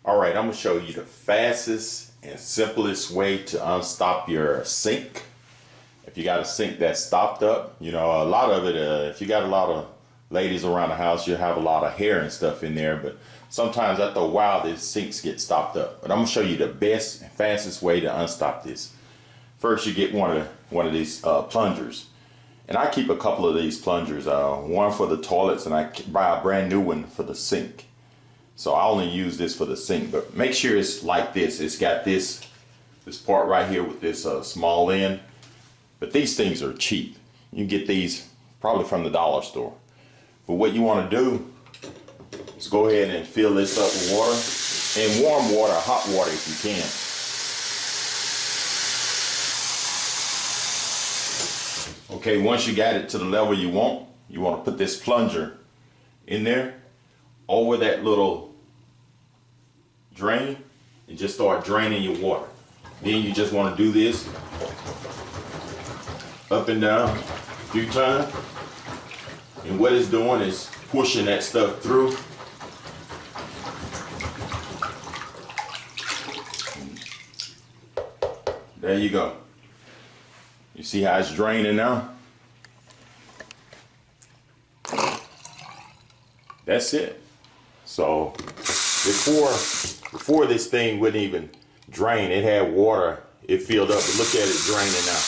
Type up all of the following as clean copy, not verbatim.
Alright, I'm going to show you the fastest and simplest way to unstop your sink. If you got a sink that's stopped up, you know, a lot of it, if you got a lot of ladies around the house, you'll have a lot of hair and stuff in there, but sometimes after a while, these sinks get stopped up. But I'm going to show you the best and fastest way to unstop this. First, you get one of these plungers. And I keep a couple of these plungers, one for the toilets, and I buy a brand new one for the sink. So I only use this for the sink, but make sure it's like this. It's got this part right here with this small end. But these things are cheap. You can get these probably from the dollar store. But what you want to do is go ahead and fill this up with water, and warm water, hot water if you can. Okay, once you got it to the level you want to put this plunger in there over that little drain and just start draining your water. Then you just want to do this up and down a few times. And what it's doing is pushing that stuff through. There you go. You see how it's draining now? That's it. So before this thing wouldn't even drain, it had water, it filled up, but look at it draining now.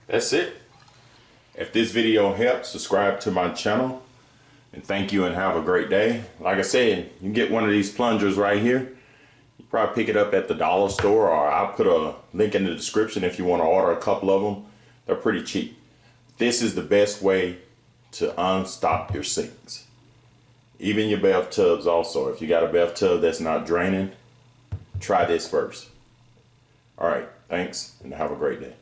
That's it. If this video helps, subscribe to my channel. And thank you and have a great day. Like I said, you can get one of these plungers right here. You probably pick it up at the dollar store, or I'll put a link in the description if you want to order a couple of them. They're pretty cheap. This is the best way to unstop your sinks. Even your bathtubs also. If you got a bathtub that's not draining, try this first. All right, thanks and have a great day.